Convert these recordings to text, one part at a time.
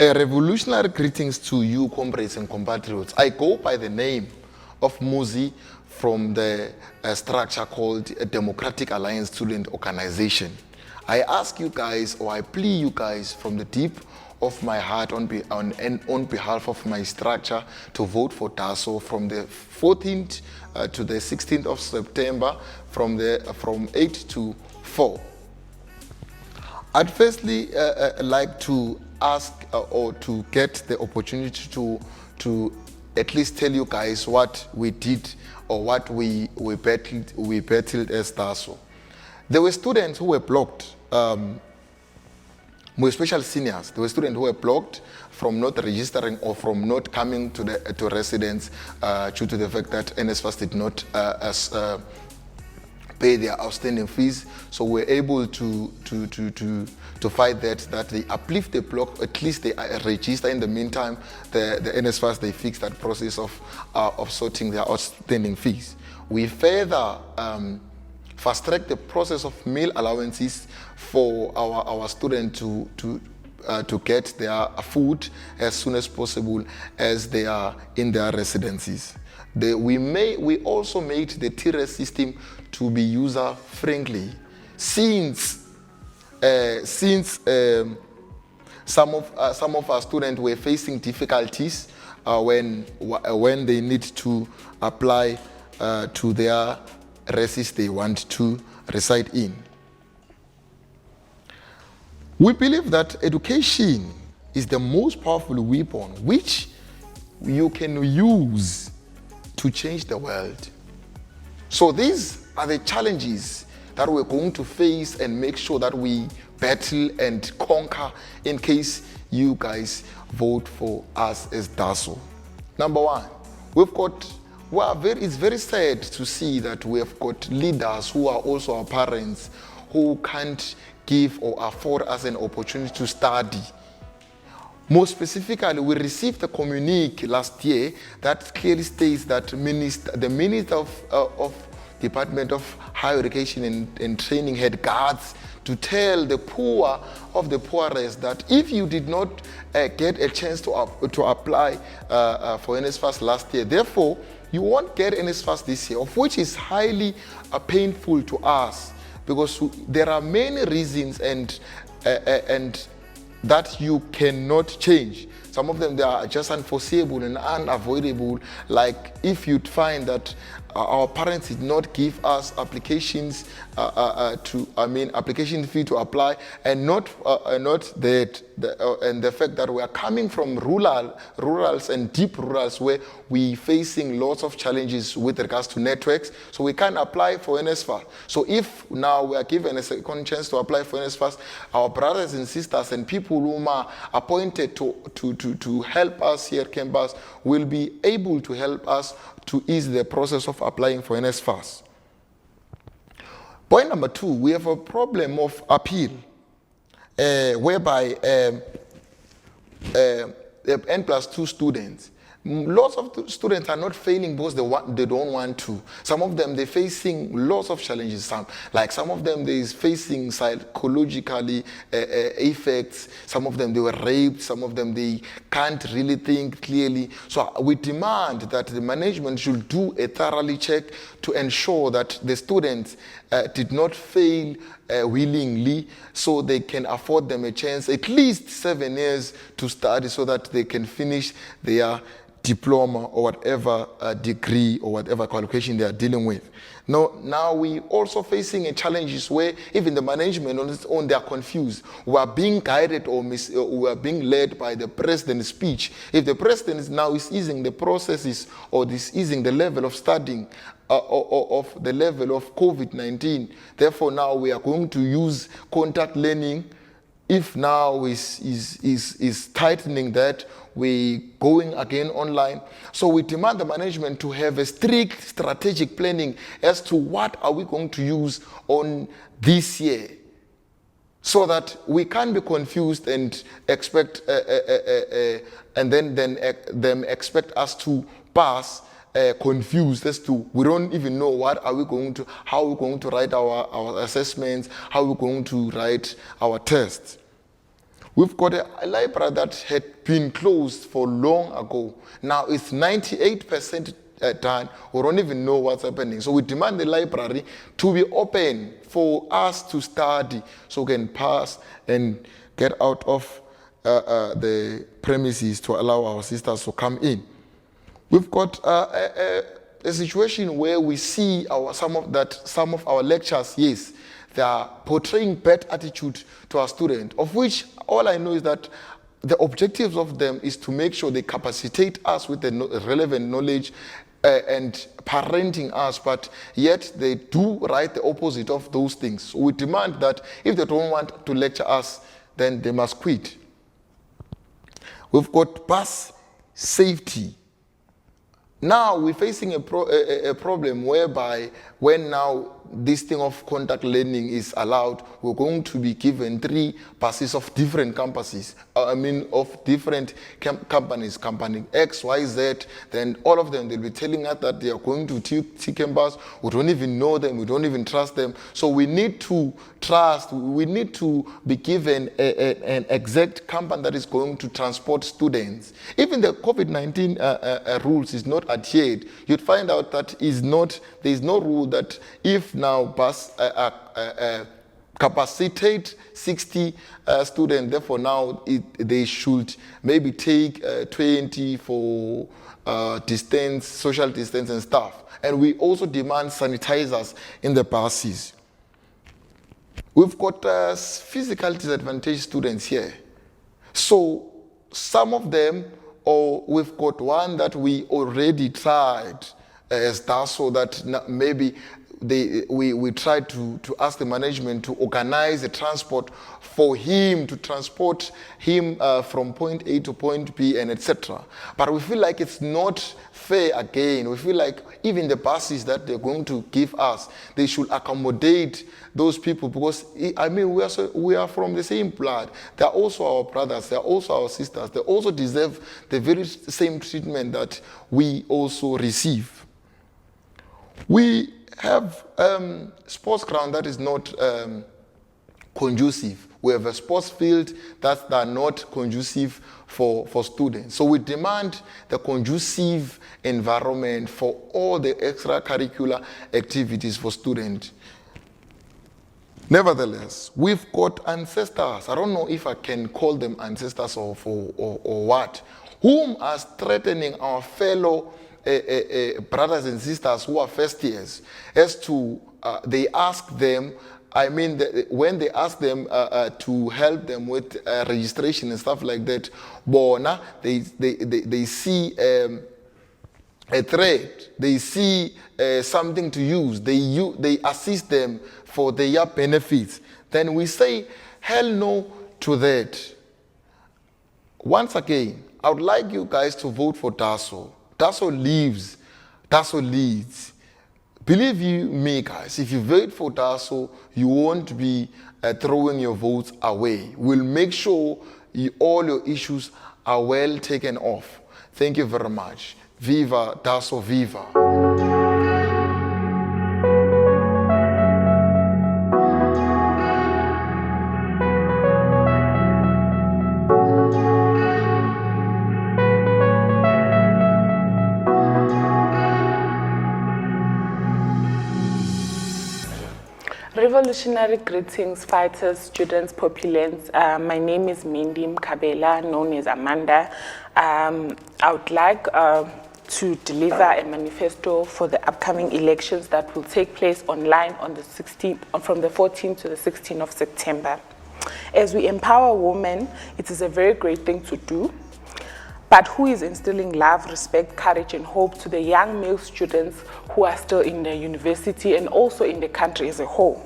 A revolutionary greetings to you, comrades and compatriots. I go by the name of Muzi from the structure called a Democratic Alliance Student Organization. I ask you guys, or I plead you guys from the deep of my heart on behalf of my structure to vote for DASO from the 14th to the 16th of September from 8 to 4. I'd firstly like to ask or to get the opportunity to at least tell you guys what we did or what we battled as DASO. There were students who were blocked, more especially seniors. There were students who were blocked from not registering or from not coming to residence due to the fact that NSFAS did not pay their outstanding fees. So we're able to fight that they uplift the block, at least they register. In the meantime, the NSFAS, they fix that process of sorting their outstanding fees. We further fast-track the process of meal allowances for our students to get their food as soon as possible as they are in their residencies. We also made the TUT system to be user-friendly since some of our students were facing difficulties when they need to apply to their residence they want to reside in. We believe that education is the most powerful weapon which you can use to change the world. So these are the challenges that we're going to face and make sure that we battle and conquer in case you guys vote for us as DASO. Number one, it's very sad to see that we have got leaders who are also our parents who can't give or afford us an opportunity to study. More specifically, we received a communique last year that clearly states that the Minister of Department of Higher Education and Training had guards to tell the poor of the poorest that if you did not get a chance to apply for NSFAS last year, therefore you won't get NSFAS this year, of which is highly painful to us because there are many reasons and that you cannot change. Some of them, they are just unforeseeable and unavoidable. Like if you'd find that our parents did not give us applications application fee to apply, and not that, and the fact that we are coming from rurals and deep rurals where we facing lots of challenges with regards to networks, so we can't apply for NSFAS. So if now we are given a second chance to apply for NSFAS, our brothers and sisters and people who are appointed to help us here at campus will be able to help us to ease the process of applying for NSFAS. Point number two, we have a problem of appeal, whereby N+2 students. Lots of students are not failing because they don't want to. Some of them, they're facing lots of challenges. Some of them, they're facing psychologically effects. Some of them, they were raped. Some of them, they can't really think clearly. So we demand that the management should do a thoroughly check to ensure that the students did not fail willingly, so they can afford them a chance, at least 7 years to study so that they can finish their diploma or whatever degree or whatever qualification they are dealing with. Now we also facing challenges where even the management on its own, they are confused. We are being guided or we are being led by the president's speech. If the president is easing the processes or is easing the level of studying of the level of COVID-19, therefore now we are going to use contact learning. If now is tightening that, we're going again online. So we demand the management to have a strict strategic planning as to what are we going to use on this year, so that we can't be confused and expect and then them expect us to pass confused as to we don't even know how we're going to write our assessments, how we're going to write our tests. We've got a library that had been closed for long ago. Now it's 98% done. We don't even know what's happening. So we demand the library to be open for us to study so we can pass and get out of the premises to allow our sisters to come in. We've got a situation where we see some of our lectures, yes, they are portraying bad attitude to our students, of which all I know is that the objectives of them is to make sure they capacitate us with the relevant knowledge and parenting us, but yet they do right the opposite of those things. So we demand that if they don't want to lecture us, then they must quit. We've got bus safety. Now we're facing a problem whereby when now this thing of contact learning is allowed, we're going to be given 3 buses of different campuses. Of different companies, company X, Y, Z. Then all of them, they'll be telling us that they are going to TUT campus. We don't even know them. We don't even trust them. So we need to trust. We need to be given an exact company that is going to transport students. Even the COVID-19 rules is not adhered. You'd find out that there is no rule that if now bus capacitate 60 students, therefore now they should maybe take 20 for social distance and stuff. And we also demand sanitizers in the buses. We've got physical disadvantaged students here. So some of them, or we've got one that we already tried as DASO, that maybe we tried to ask the management to organize a transport for him, to transport him from point A to point B and etc. But we feel like it's not fair again. We feel like even the buses that they're going to give us, they should accommodate those people, because we are from the same blood. They're also our brothers, they're also our sisters. They also deserve the very same treatment that we also receive. We have sports ground that is not conducive. We have a sports field that are not conducive for students. So we demand the conducive environment for all the extracurricular activities for students. Nevertheless, we've got ancestors. I don't know if I can call them ancestors or what, whom are threatening our fellow brothers and sisters who are first years, as to they ask them, when they ask them to help them with registration and stuff like that, bona they see a threat, they see something to use, they assist them for their benefits. Then we say hell no to that. Once again, I would like you guys to vote for DASO. DASO lives, DASO leads. Believe you me, guys, if you vote for DASO, you won't be throwing your votes away. We'll make sure all your issues are well taken off. Thank you very much. Viva DASO, viva. Revolutionary greetings, fighters, students, populations. My name is Mbombela, known as Amanda. I would like to deliver a manifesto for the upcoming elections that will take place online on the 16th, from the 14th to the 16th of September. As we empower women, it is a very great thing to do. But who is instilling love, respect, courage, and hope to the young male students who are still in the university and also in the country as a whole?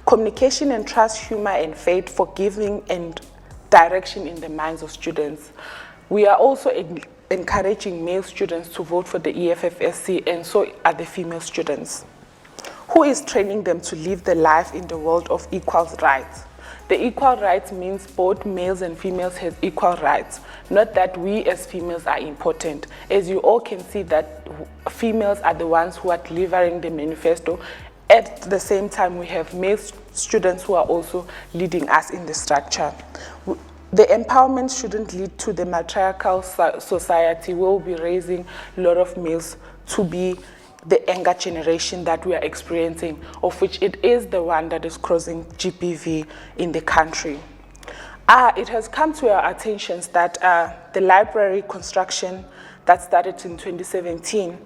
Communication and trust, humor and faith, forgiving and direction in the minds of students. We are also encouraging male students to vote for the EFFSC, and so are the female students. Who is training them to live the life in the world of equal rights? The equal rights means both males and females have equal rights, not that we as females are important. As you all can see that females are the ones who are delivering the manifesto. At the same time, we have male students who are also leading us in the structure. the empowerment shouldn't lead to the matriarchal society. We'll be raising a lot of males to be the younger generation that we are experiencing, of which it is the one that is causing GBV in the country. It has come to our attention that the library construction that started in 2017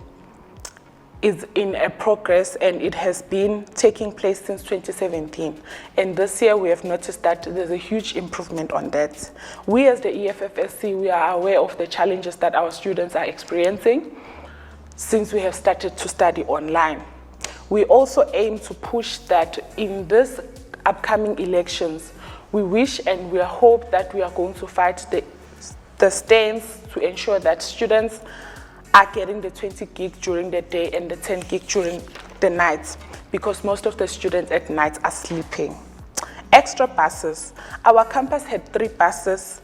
is in a progress, and it has been taking place since 2017. And this year we have noticed that there's a huge improvement on that. We as the EFFSC, we are aware of the challenges that our students are experiencing since we have started to study online. We also aim to push that in this upcoming elections, we wish and we hope that we are going to fight the stands to ensure that students are getting the 20 gig during the day and the 10 gig during the night, because most of the students at night are sleeping. Extra buses. Our campus had 3 buses,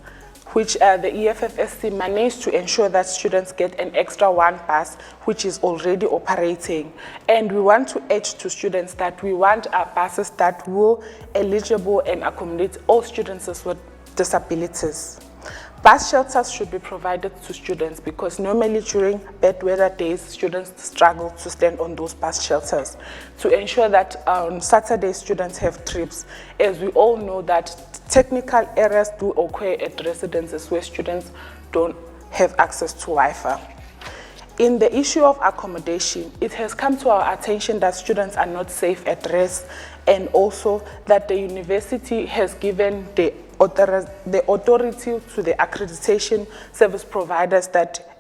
which the EFFSC managed to ensure that students get an extra 1 bus, which is already operating. And we want to urge to students that we want our buses that will eligible and accommodate all students with disabilities. Bus shelters should be provided to students, because normally during bad weather days, students struggle to stand on those bus shelters. To ensure that on Saturday students have trips, as we all know that technical errors do occur at residences where students don't have access to Wi-Fi. In the issue of accommodation, it has come to our attention that students are not safe at rest, and also that the university has given the authority to the accreditation service providers that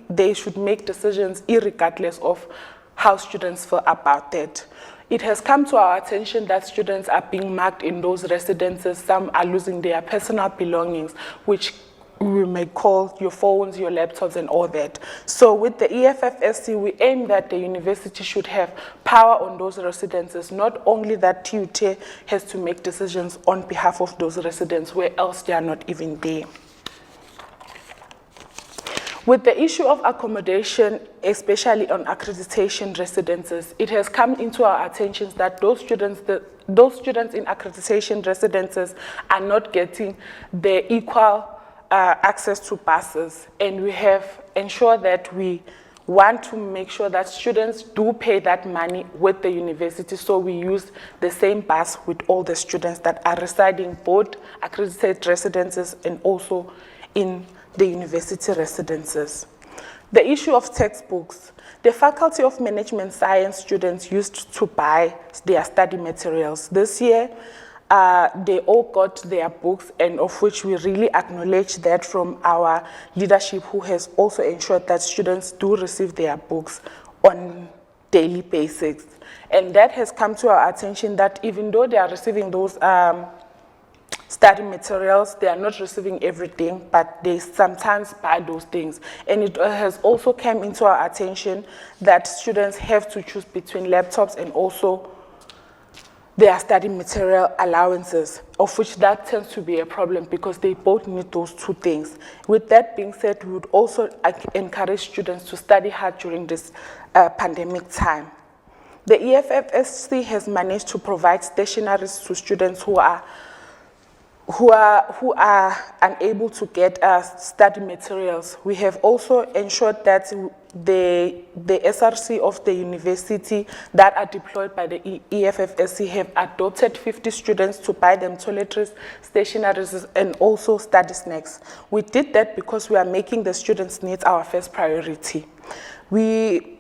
they should make decisions irregardless of how students feel about that. It has come to our attention that students are being marked in those residences. Some are losing their personal belongings, which we may call your phones, your laptops, and all that. So with the EFFSC, we aim that the university should have power on those residences, not only that TUT has to make decisions on behalf of those residents, where else they are not even there. With the issue of accommodation, especially on accreditation residences, it has come into our attention that those students in accreditation residences are not getting the equal access to buses, and we have ensured that we want to make sure that students do pay that money with the university, so we use the same bus with all the students that are residing both accredited residences and also in the university residences. The issue of textbooks. The Faculty of Management Science students used to buy their study materials. This year, they all got their books, and of which we really acknowledge that from our leadership, who has also ensured that students do receive their books on daily basis. And that has come to our attention that even though they are receiving those study materials, they are not receiving everything, but they sometimes buy those things. And it has also come into our attention that students have to choose between laptops and also their study material allowances, of which that tends to be a problem because they both need those 2 things. With that being said, we would also encourage students to study hard during this pandemic time. The EFFSC has managed to provide stationaries to students who are unable to get study materials. We have also ensured that the SRC of the university that are deployed by the EFFSC have adopted 50 students to buy them toiletries, stationaries, and also study snacks. We did that because we are making the students' needs our first priority. We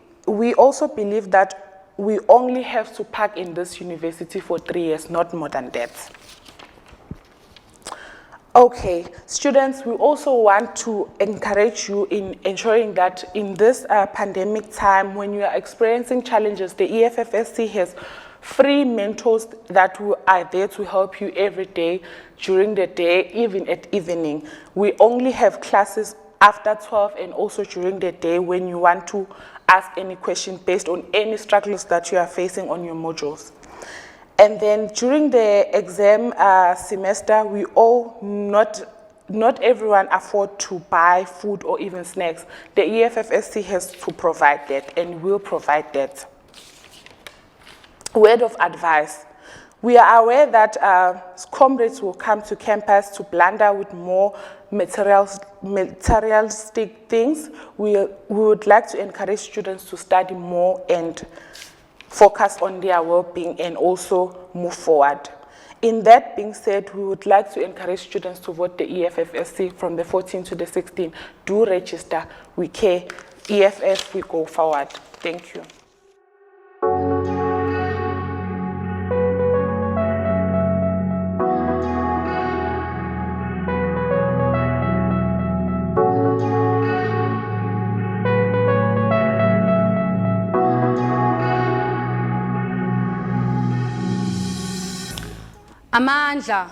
also believe that we only have to park in this university for 3 years, not more than that. Okay, students, we also want to encourage you in ensuring that in this pandemic time, when you are experiencing challenges, the EFFSC has free mentors that are there to help you every day, during the day, even at evening. We only have classes after 12 and also during the day when you want to ask any question based on any struggles that you are facing on your modules. And then during the exam semester, we all not everyone afford to buy food or even snacks. The EFFSC has to provide that and will provide that. Word of advice. We are aware that comrades will come to campus to blunder with more materialistic things. We would like to encourage students to study more and focus on their well-being and also move forward. In that being said, we would like to encourage students to vote the EFFSC from the 14th to the 16th. Do register. We care. EFF, we go forward. Thank you. Amandla,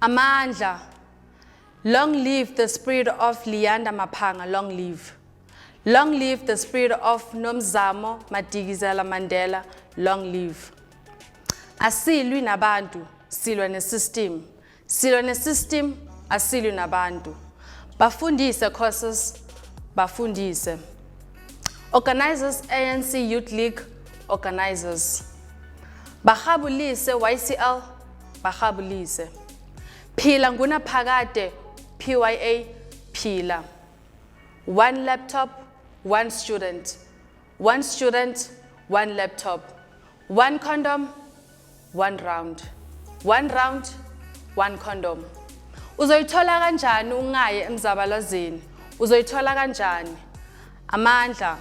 Amandla, long live the spirit of Liyanda Mapanga, long live. Long live the spirit of Nomzamo Madikizela Mandela, long live. Asilwi nabantu, silwa nesystem. Silwa nesystem, asilwi nabantu. Bafundise courses, bafundise. Organizers ANC Youth League, organizers. Bahabulise YCL, bahabulise. Phila nguna phakade, PYA, phila. One laptop, one student. One student, one laptop. One condom, one round. One round, one condom. Uzoyithola kanjani ungaye emzabalazweni? Uzoyithola kanjani? Amandla.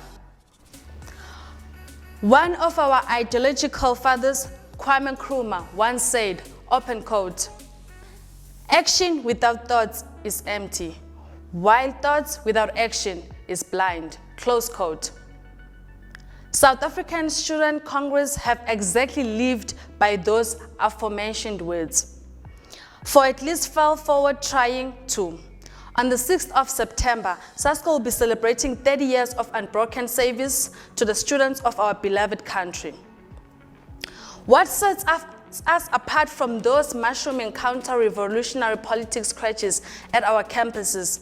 One of our ideological fathers, Kwame Nkrumah, once said, open quote, "Action without thoughts is empty, while thoughts without action is blind," close quote. South African Student Congress have exactly lived by those aforementioned words. For at least fell forward trying to. On the 6th of September, SASCO will be celebrating 30 years of unbroken service to the students of our beloved country. What sets us apart from those mushrooming counter-revolutionary politics scratches at our campuses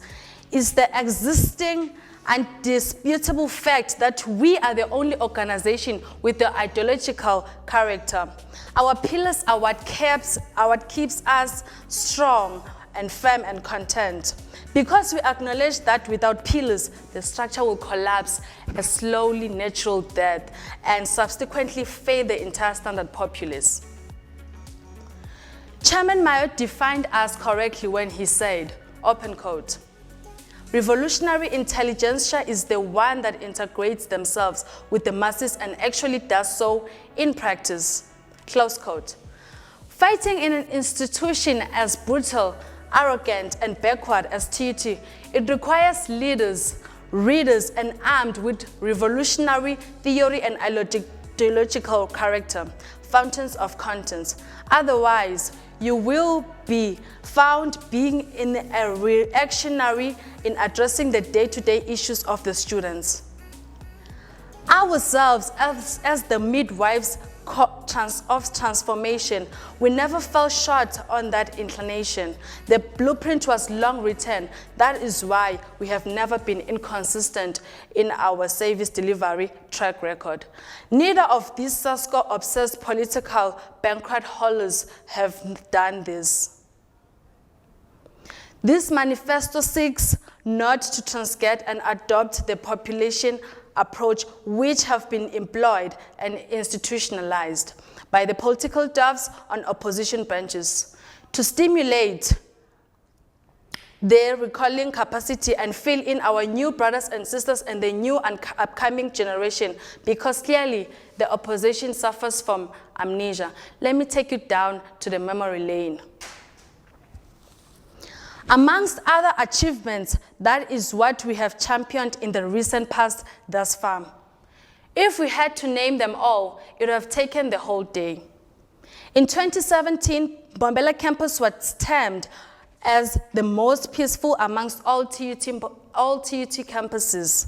is the existing and disputable fact that we are the only organization with the ideological character. Our pillars are what keeps us strong and firm and content. Because we acknowledge that without pillars, the structure will collapse a slowly natural death and subsequently fade the entire standard populace. Chairman Mayo defined us correctly when he said, open quote, "Revolutionary intelligentsia is the one that integrates themselves with the masses and actually does so in practice," close quote. Fighting in an institution as brutal, arrogant and backward as TUT, it requires leaders, readers and armed with revolutionary theory and ideological character, fountains of contents. Otherwise, you will be found being in a reactionary in addressing the day-to-day issues of the students. Ourselves, as the midwives of transformation, we never fell short on that inclination. The blueprint was long written. That is why we have never been inconsistent in our service delivery track record. Neither of these SASCO-obsessed political banquet holders have done this. This manifesto seeks not to transget and adopt the population approach which have been employed and institutionalized by the political doves on opposition benches to stimulate their recalling capacity and fill in our new brothers and sisters and the new and upcoming generation, because clearly the opposition suffers from amnesia. Let me take you down to the memory lane. Amongst other achievements, that is what we have championed in the recent past thus far. If we had to name them all, it would have taken the whole day. In 2017, Mbombela campus was termed as the most peaceful amongst all TUT campuses.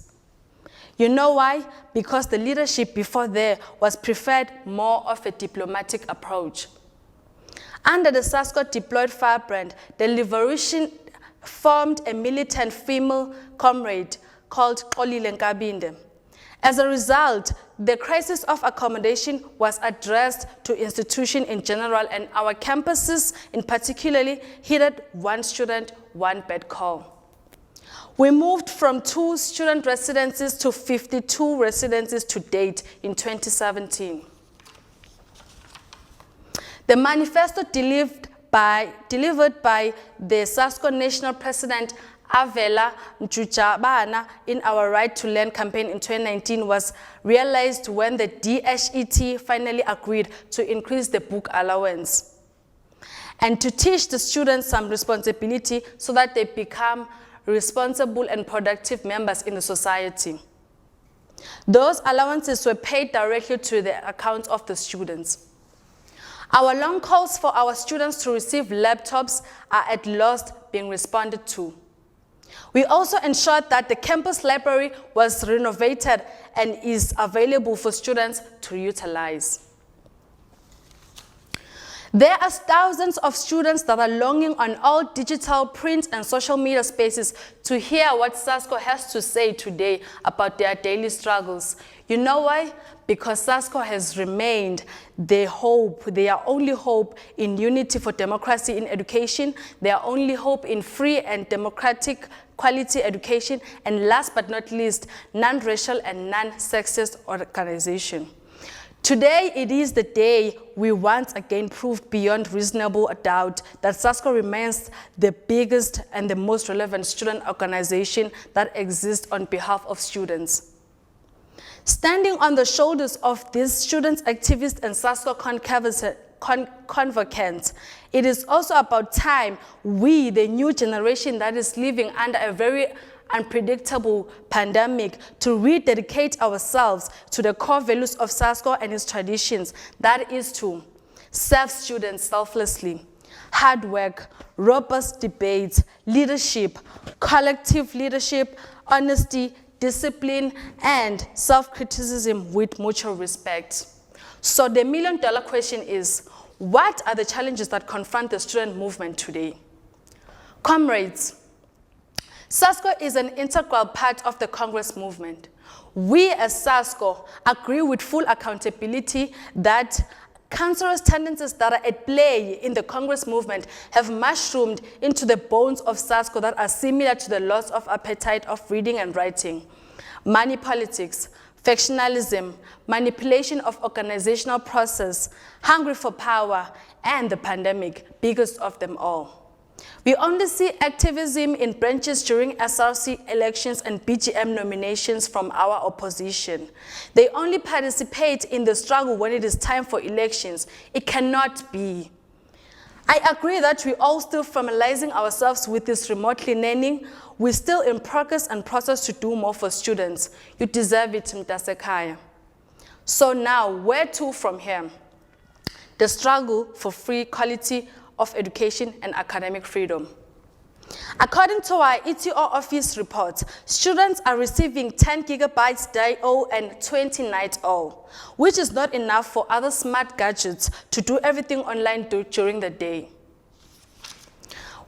You know why? Because the leadership before there was preferred more of a diplomatic approach. Under the SASCO deployed firebrand, the Liberation formed a militant female comrade called Xolile Nkabinde. As a result, the crisis of accommodation was addressed to institutions in general, and our campuses in particularly heeded one student, one bed call. We moved from 2 student residences to 52 residences to date in 2017. The manifesto delivered by the SASCO National President Avela Mchuchabana in our Right to Learn campaign in 2019 was realized when the DHET finally agreed to increase the book allowance and to teach the students some responsibility so that they become responsible and productive members in the society. Those allowances were paid directly to the accounts of the students. Our long calls for our students to receive laptops are at last being responded to. We also ensured that the campus library was renovated and is available for students to utilize. There are thousands of students that are longing on all digital, print, and social media spaces to hear what SASCO has to say today about their daily struggles. You know why? Because SASCO has remained their hope, their only hope in unity for democracy in education, their only hope in free and democratic quality education, and last but not least, non-racial and non-sexist organization. Today, it is the day we once again proved beyond reasonable doubt that SASCO remains the biggest and the most relevant student organization that exists on behalf of students. Standing on the shoulders of these students, activists, and SASCO convocants, it is also about time we, the new generation that is living under a very unpredictable pandemic, to rededicate ourselves to the core values of SASCO and its traditions, that is to serve students selflessly, hard work, robust debates, leadership, collective leadership, honesty, discipline, and self-criticism with mutual respect. So the million-dollar question is, what are the challenges that confront the student movement today? Comrades, SASCO is an integral part of the Congress movement. We as SASCO agree with full accountability that cancerous tendencies that are at play in the Congress movement have mushroomed into the bones of SASCO that are similar to the loss of appetite of reading and writing, money politics, factionalism, manipulation of organizational process, hungry for power, and the pandemic, biggest of them all. We only see activism in branches during SRC elections and BGM nominations from our opposition. They only participate in the struggle when it is time for elections. It cannot be. I agree that we all still familiarizing ourselves with this remotely learning. We're still in progress and process to do more for students. You deserve it, Mtasekhaya. So now, where to from here? The struggle for free quality of education and academic freedom. According to our ETO office report, students are receiving 10 gigabytes day-o and 20 night-o, which is not enough for other smart gadgets to do everything online during the day.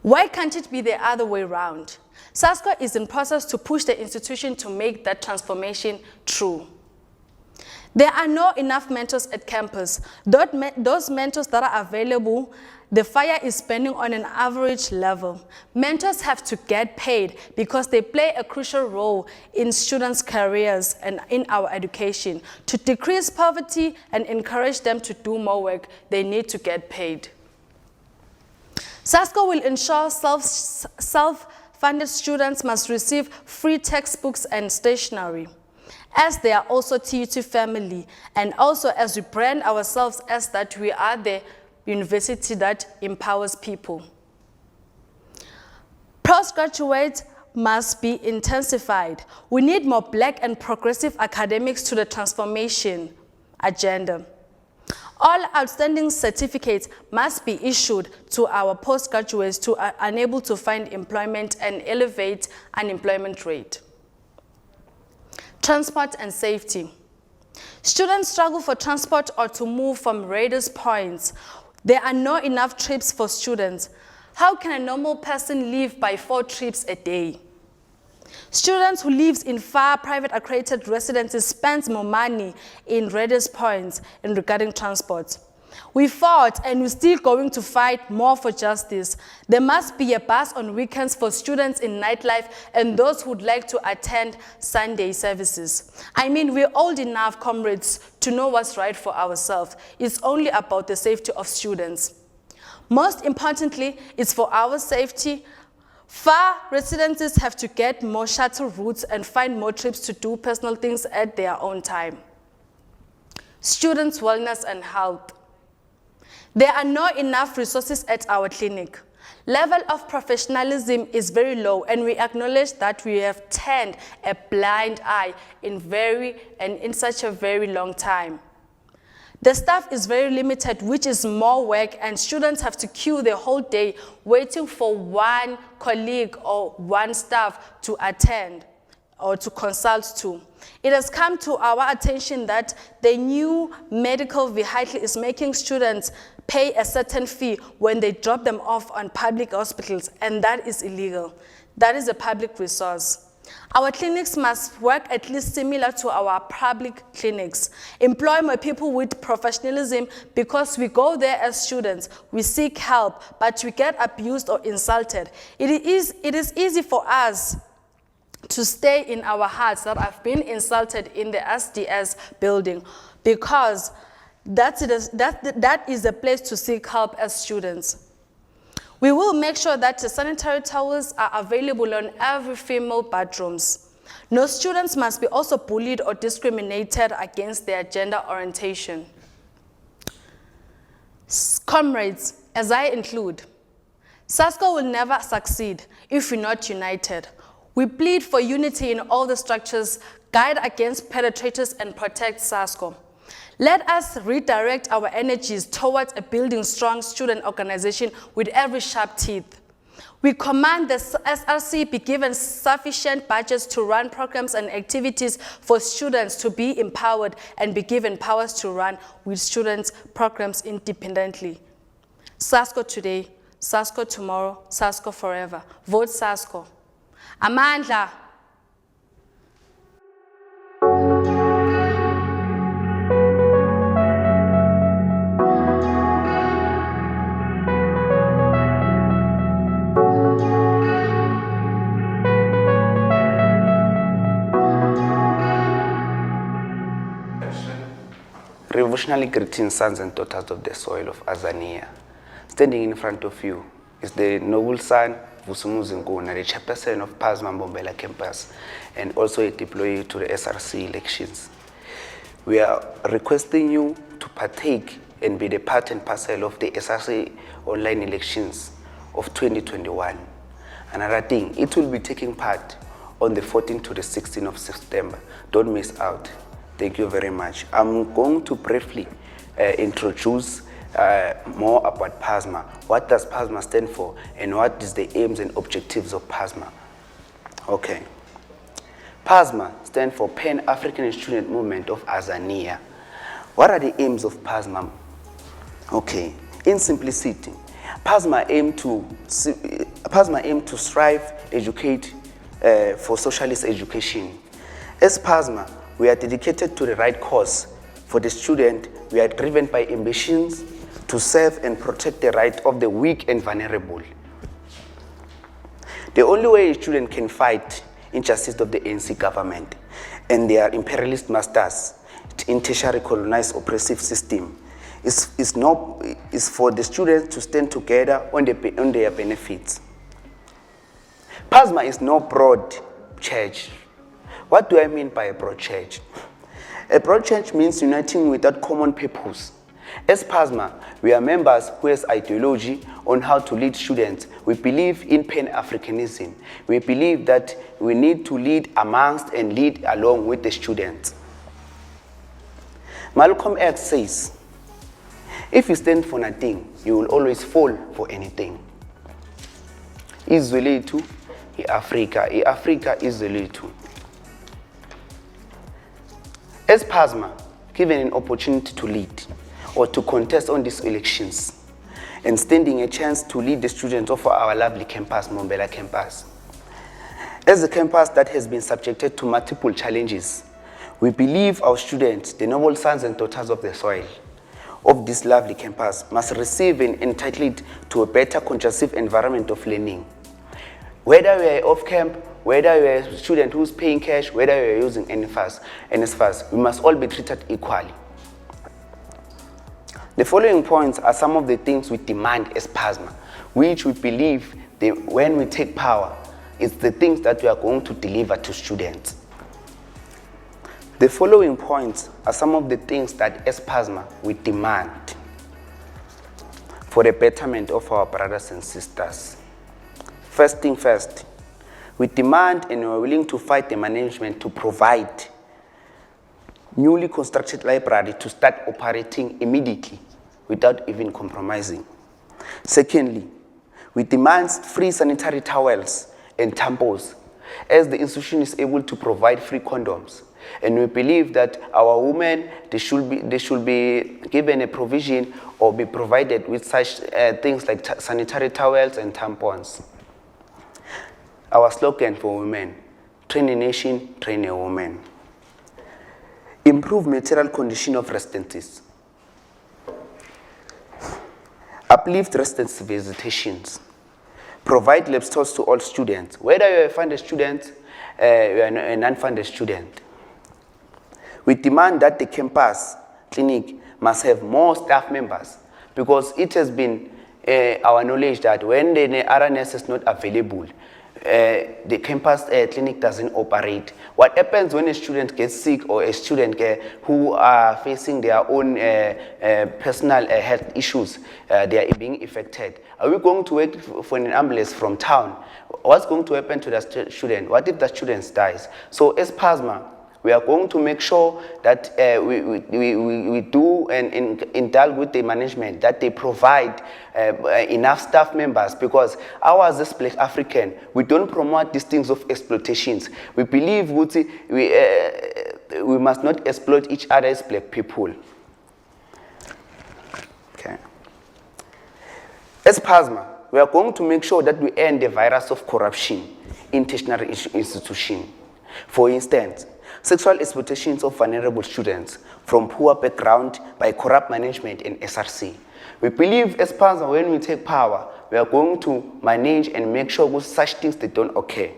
Why can't it be the other way around? SASCO is in process to push the institution to make that transformation true. There are not enough mentors at campus. Those mentors that are available, the fire is burning on an average level. Mentors have to get paid because they play a crucial role in students' careers and in our education. To decrease poverty and encourage them to do more work, they need to get paid. SASCO will ensure self-funded students must receive free textbooks and stationery, as they are also TUT family, and also as we brand ourselves as that we are the university that empowers people. Postgraduates must be intensified. We need more Black and progressive academics to the transformation agenda. All outstanding certificates must be issued to our postgraduates to enable to find employment and elevate unemployment rate. Transport and safety. Students struggle for transport or to move from radius points. There are not enough trips for students. How can a normal person live by 4 trips a day? Students who live in far private accredited residences spend more money in radius points in regarding transport. We fought and we're still going to fight more for justice. There must be a bus on weekends for students in nightlife and those who would like to attend Sunday services. I mean, we're old enough, comrades, to know what's right for ourselves. It's only about the safety of students. Most importantly, it's for our safety. Far residences have to get more shuttle routes and find more trips to do personal things at their own time. Students' wellness and health. There are not enough resources at our clinic. Level of professionalism is very low, and we acknowledge that we have turned a blind eye in such a very long time. The staff is very limited, which is more work, and students have to queue the whole day waiting for one colleague or one staff to attend or to consult to. It has come to our attention that the new medical vehicle is making students pay a certain fee when they drop them off on public hospitals, and that is illegal. That is a public resource. Our clinics must work at least similar to our public clinics. Employ more people with professionalism, because we go there as students, we seek help, but we get abused or insulted. It is easy for us to stay in our hearts that I've been insulted in the SDS building, because that is a place to seek help as students. We will make sure that the sanitary towels are available on every female bathrooms. No students must be also bullied or discriminated against their gender orientation. Comrades, as I include, SASCO will never succeed if we're not united. We plead for unity in all the structures, guide against perpetrators, and protect SASCO. Let us redirect our energies towards a building strong student organization with every sharp teeth. We command the SRC be given sufficient budgets to run programs and activities for students to be empowered and be given powers to run with students' programs independently. SASCO today, SASCO tomorrow, SASCO forever. Vote SASCO. Amandla. Revolutionary greetings, sons and daughters of the soil of Azania. Standing in front of you is the noble son, Vusumuzi Nkuna, the chairperson of PASMA Mbombela campus, and also a deployee to the SRC elections. We are requesting you to partake and be the part and parcel of the SRC online elections of 2021. Another thing, it will be taking part on the 14th to the 16th of September. Don't miss out. Thank you very much. I'm going to briefly introduce more about PASMA. What does PASMA stand for, and what is the aims and objectives of PASMA? Okay. PASMA stands for Pan-African Student Movement of Azania. What are the aims of PASMA? Okay. In simplicity, PASMA aim to strive, educate for socialist education. As PASMA, we are dedicated to the right cause. For the student, we are driven by ambitions to serve and protect the rights of the weak and vulnerable. The only way a student can fight injustice of the ANC government and their imperialist masters in tertiary colonized oppressive system is for the students to stand together on their benefits. PASMA is no broad church. What do I mean by a broad church? A broad church means uniting without common purpose. As PASMA, we are members who has ideology on how to lead students. We believe in Pan-Africanism. We believe that we need to lead amongst and lead along with the students. Malcolm X says, if you stand for nothing, you will always fall for anything. Izwe lethu, i-Afrika izwe lethu. As PASMA, given an opportunity to lead or to contest on these elections and standing a chance to lead the students of our lovely campus, Mbombela campus, As a campus that has been subjected to multiple challenges, we believe our students, the noble sons and daughters of the soil of this lovely campus, must receive and entitled to a better conducive environment of learning. Whether we are off camp, whether you are a student who's paying cash, whether you are using NSFAS, we must all be treated equally. The following points are some of the things we demand as PASMA, which we believe when we take power, it's the things that we are going to deliver to students. The following points are some of the things that as PASMA we demand for the betterment of our brothers and sisters. First thing first, we demand and we are willing to fight the management to provide newly constructed library to start operating immediately without even compromising. Secondly, we demand free sanitary towels and tampons, as the institution is able to provide free condoms. And we believe that our women, they should be given a provision or be provided with such things like sanitary towels and tampons. Our slogan for women, train a nation, train a woman. Improve material condition of residences. Uplift residence visitations. Provide lab stores to all students, whether you are a funded student, you are a non-funded student. We demand that the campus clinic must have more staff members, because it has been our knowledge that when the RNS is not available, the campus clinic doesn't operate. What happens when a student gets sick or a student who are facing their own personal health issues, they are being affected? Are we going to wait for an ambulance from town? What's going to happen to the student? What if the student dies? So as PASMA, we are going to make sure that we do and indulge with the management, that they provide enough staff members, because ours as Black African, we don't promote these things of exploitations. We believe we must not exploit each other as Black people. Okay. As PASMA, we are going to make sure that we end the virus of corruption in tertiary institutions. For instance, sexual exploitations of vulnerable students from poor background by corrupt management and SRC. We believe as PASMA, when we take power, we are going to manage and make sure that such things they don't occur.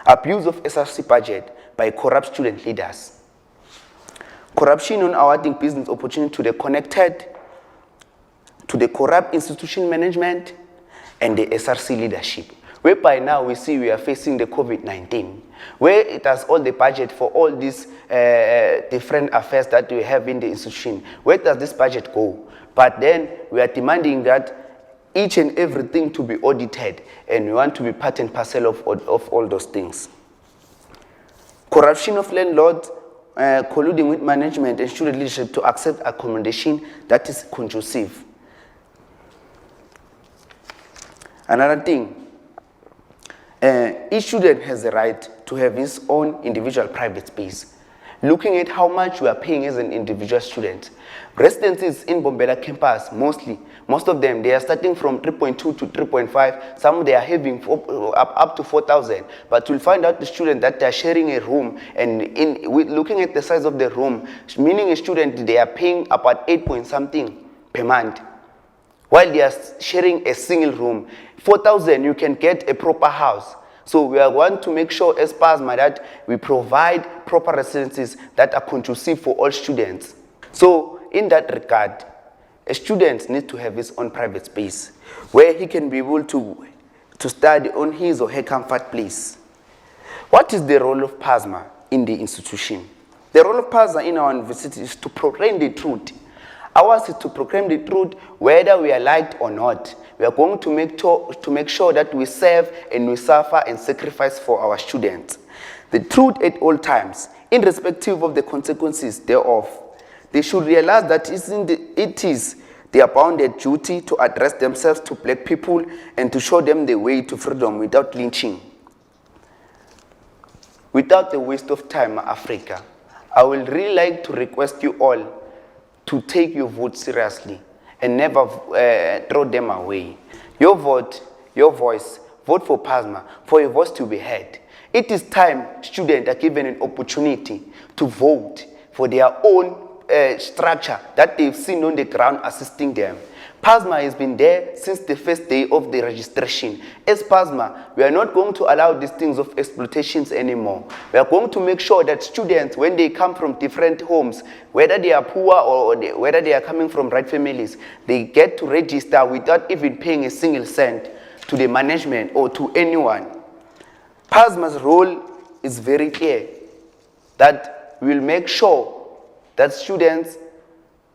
Abuse of SRC budget by corrupt student leaders. Corruption on awarding business opportunity to the connected, to the corrupt institution management, and the SRC leadership. Where by now we see we are facing the COVID-19, where it has all the budget for all these different affairs that we have in the institution. Where does this budget go? But then we are demanding that each and everything to be audited, and we want to be part and parcel of all those things. Corruption of landlords, colluding with management and student leadership to accept accommodation that is conducive. Another thing, each student has the right to have his own individual private space. Looking at how much we are paying as an individual student. Residences in Mbombela campus, most of them, they are starting from 3.2 to 3.5. Some they are having up to 4,000. But you'll find out the student that they are sharing a room, and looking at the size of the room, meaning a student, they are paying about 8 point something per month, while they are sharing a single room. 4,000, you can get a proper house. So we are going to make sure as PASMA that we provide proper residences that are conducive for all students. So in that regard, a student needs to have his own private space where he can be able to study on his or her comfort place. What is the role of PASMA in the institution? The role of PASMA in our university is to proclaim the truth. Ours is to proclaim the truth whether we are liked or not. We are going to make sure that we serve and we suffer and sacrifice for our students. The truth at all times, irrespective of the consequences thereof. They should realize that it is their bounded duty to address themselves to Black people and to show them the way to freedom without lynching. Without the waste of time, Africa, I would really like to request you all to take your vote seriously and never throw them away. Your vote, your voice, vote for PASMA, for your voice to be heard. It is time students are given an opportunity to vote for their own structure that they've seen on the ground assisting them. PASMA has been there since the first day of the registration. As PASMA, we are not going to allow these things of exploitations anymore. We are going to make sure that students, when they come from different homes, whether they are poor or whether they are coming from right families, they get to register without even paying a single cent to the management or to anyone. PASMA's role is very clear, that we will make sure that students,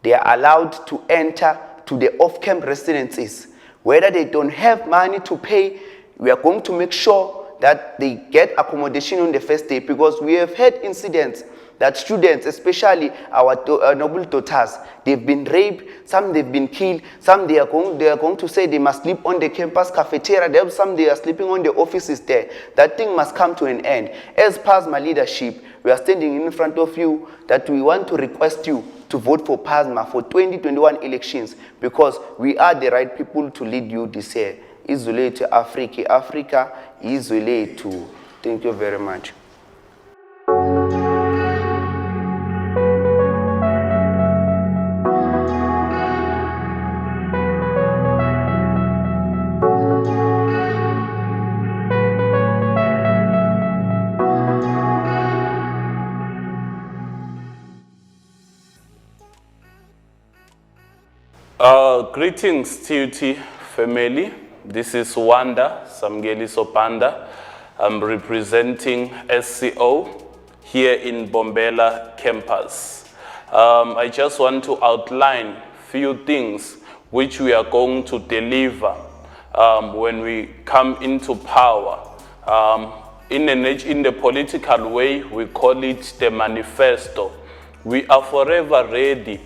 they are allowed to enter to the off-camp residences. Whether they don't have money to pay, we are going to make sure that they get accommodation on the first day, because we have had incidents that students, especially our noble daughters, they've been raped, some they've been killed, some they are going to say they must sleep on the campus cafeteria, there are some they are sleeping on the offices there. That thing must come to an end. As PASMA leadership, we are standing in front of you that we want to request you to vote for PASMA for 2021 elections, because we are the right people to lead you this year. Isolate Africa, Africa, isolate too. Thank you very much. Greetings TUT family. This is Wanda Samgeli Sopanda. I'm representing SCO here in Mbombela campus. I just want to outline few things which we are going to deliver when we come into power. In the political way, we call it the manifesto. We are forever ready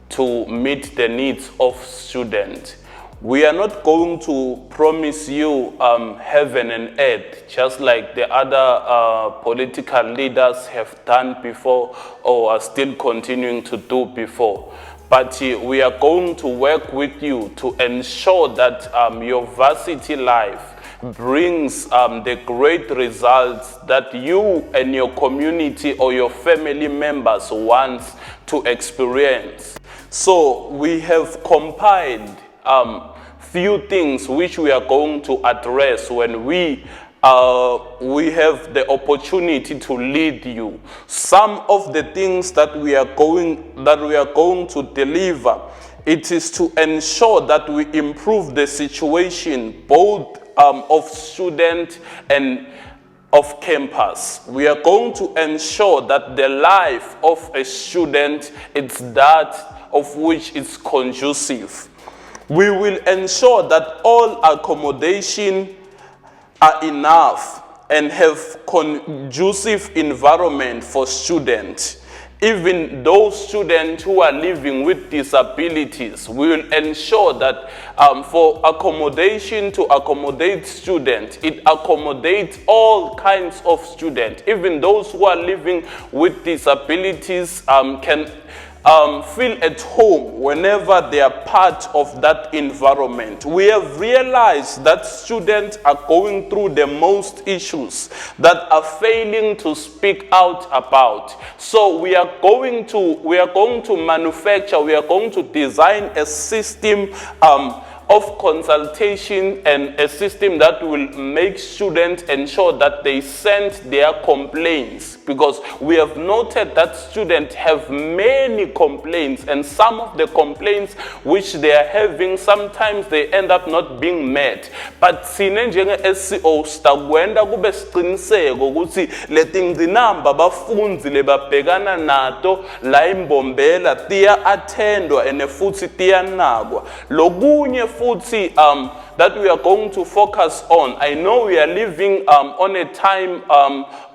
to meet the needs of students. We are not going to promise you heaven and earth, just like the other political leaders have done before or are still continuing to do before. But we are going to work with you to ensure that your varsity life brings the great results that you and your community or your family members want to experience. So we have compiled few things which we are going to address when we have the opportunity to lead you. Some of the things that we are going to deliver, it is to ensure that we improve the situation both of student and of campus. We are going to ensure that the life of a student is that of which is conducive. We will ensure that all accommodation are enough and have conducive environment for students. Even those students who are living with disabilities, we will ensure that for accommodation to accommodate students, it accommodates all kinds of students. Even those who are living with disabilities can feel at home whenever they are part of that environment. We have realized that students are going through the most issues that are failing to speak out about. So we are going to manufacture, we are going to design a system of consultation and a system that will make students ensure that they send their complaints, because we have noted that students have many complaints, and some of the complaints which they are having, sometimes they end up not being met. But sine njenge-SCO sitakwenda kube siqiniseko ukuthi letingcinamba abafunzi lebabhekana nato la eMbombela tiya attendwa and futhi tiyanakwa. Lokunye futhi that we are going to focus on. I know we are living on a time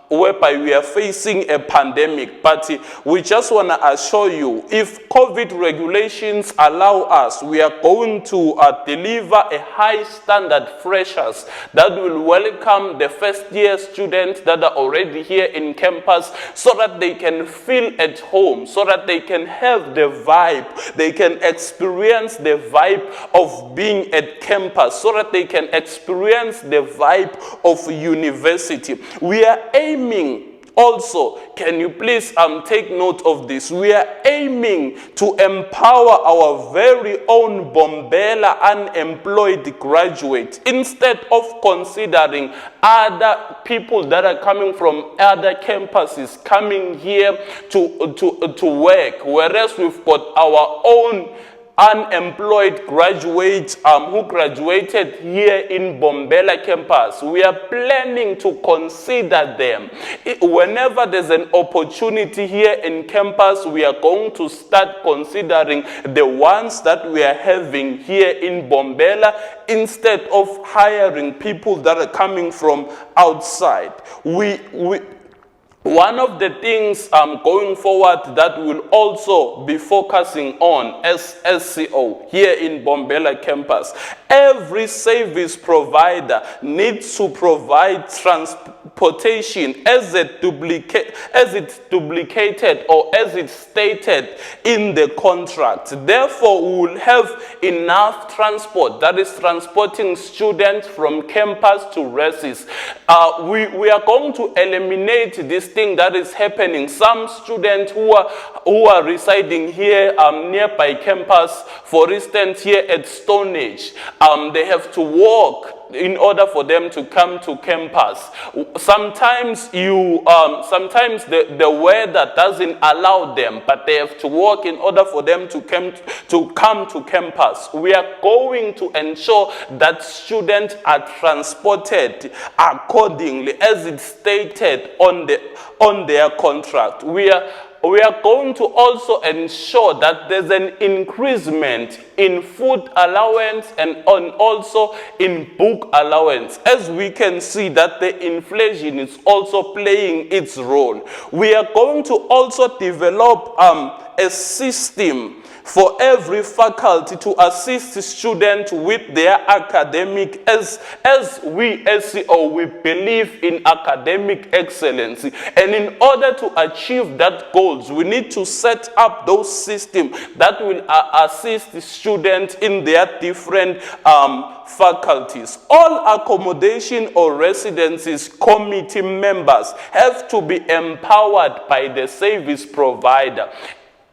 whereby we are facing a pandemic, but we just want to assure you, if COVID regulations allow us, we are going to deliver a high standard freshers that will welcome the first year students that are already here in campus, so that they can feel at home, so that they can have the vibe, they can experience the vibe of being at campus, so that they can experience the vibe of university. We are aiming also, can you please take note of this? We are aiming to empower our very own Mbombela unemployed graduates, instead of considering other people that are coming from other campuses coming here to work, whereas we've got our own unemployed graduates who graduated here in Mbombela campus. We are planning to consider them. Whenever there's an opportunity here in campus, we are going to start considering the ones that we are having here in Mbombela, instead of hiring people that are coming from outside. One of the things going forward that we'll also be focusing on as SCO here in Mbombela campus, every service provider needs to provide transportation as it's duplicated or as it's stated in the contract. Therefore, we will have enough transport that is transporting students from campus to resis. We are going to eliminate this thing that is happening. Some students who are residing here nearby campus, for instance here at Stonehenge, they have to walk in order for them to come to campus. Sometimes sometimes the weather doesn't allow them, but they have to walk in order for them to come to campus. We are going to ensure that students are transported accordingly as it's stated on their contract. We are going to also ensure that there's an increasement in food allowance and also in book allowance, as we can see that the inflation is also playing its role. We are going to also develop a system for every faculty to assist students with their academic, as we SCO, we believe in academic excellence. And in order to achieve that goals, we need to set up those systems that will assist students in their different faculties. All accommodation or residences committee members have to be empowered by the service provider.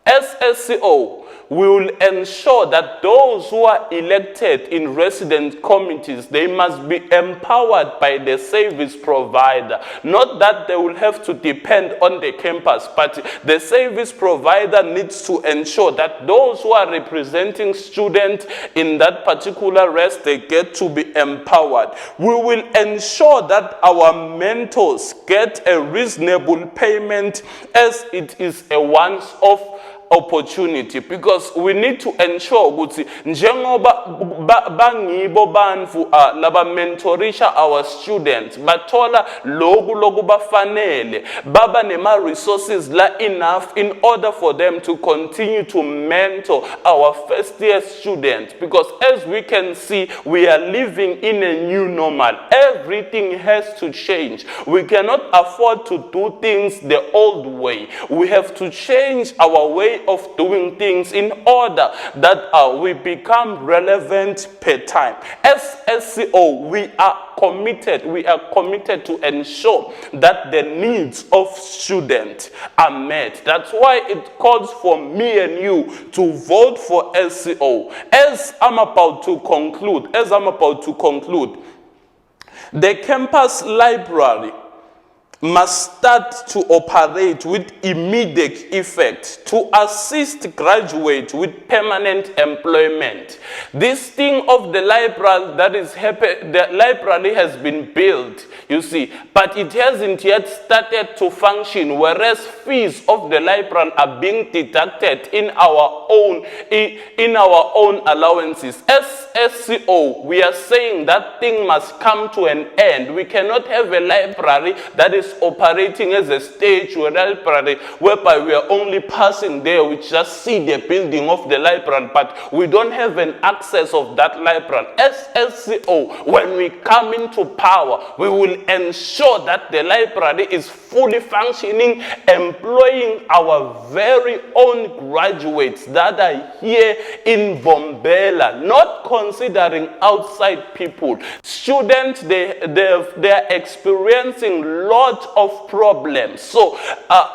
As SCO, we will ensure that those who are elected in resident committees, they must be empowered by the service provider. Not that they will have to depend on the campus, but the service provider needs to ensure that those who are representing students in that particular rest, they get to be empowered. We will ensure that our mentors get a reasonable payment, as it is a once-off opportunity, because we need to ensure ukuthi njengoba bangibo bantu laba mentorisha our students bathola lokhu bafanele, baba nema resources la enough in order for them to continue to mentor our first year students, because as we can see, we are living in a new normal. Everything has to change. We cannot afford to do things the old way. We have to change our way of doing things in order that we become relevant per time. As SCO, we are committed to ensure that the needs of students are met. That's why it calls for me and you to vote for SCO. As I'm about to conclude, the campus library must start to operate with immediate effect to assist graduates with permanent employment. This thing of the library the library has been built, you see, but it hasn't yet started to function, whereas fees of the library are being deducted in our own allowances. As SCO, we are saying that thing must come to an end. We cannot have a library that is is operating as a statuary library, whereby we are only passing there, we just see the building of the library, but we don't have an access of that library. As SCO, when we come into power, we will ensure that the library is fully functioning, employing our very own graduates that are here in Mbombela, not considering outside people. Students, they're experiencing lots of problems. So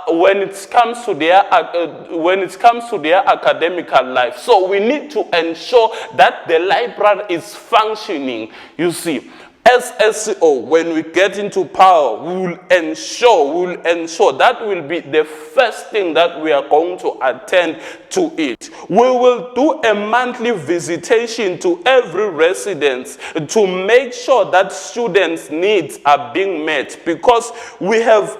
when it comes to their academical life, so we need to ensure that the library is functioning. You see, as SCO, when we get into power, we will ensure that will be the first thing that we are going to attend to it. We will do a monthly visitation to every residence to make sure that students' needs are being met, because we have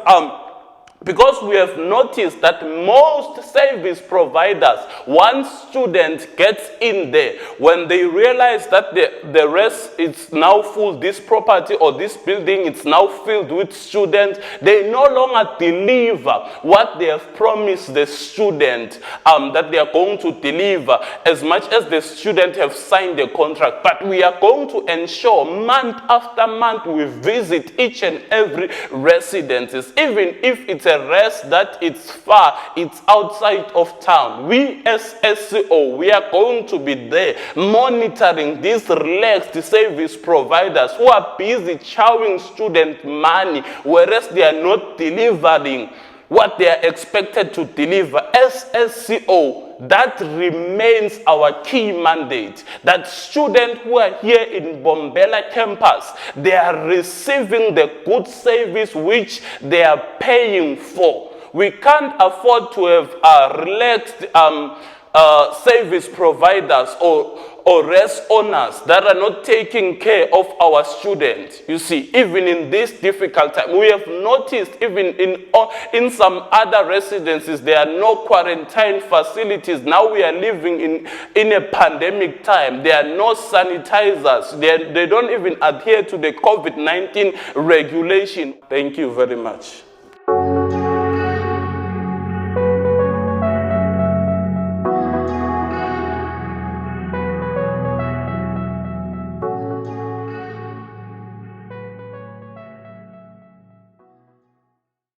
noticed that most service providers, once student gets in there, when they realize that the rest is now full, this property or this building is now filled with students, they no longer deliver what they have promised the student that they are going to deliver, as much as the student have signed the contract. But we are going to ensure month after month we visit each and every residences, even if it's a rest that it's far, it's outside of town. We as SCO, we are going to be there monitoring these relaxed service providers who are busy chowing student money, whereas they are not delivering what they are expected to deliver. As SCO, that remains our key mandate, that students who are here in Mbombela campus, they are receiving the good service which they are paying for. We can't afford to have relaxed service providers or rest owners that are not taking care of our students. You see, even in this difficult time, we have noticed even in some other residences, there are no quarantine facilities. Now we are living in a pandemic time. There are no sanitizers. They don't even adhere to the COVID-19 regulation. Thank you very much.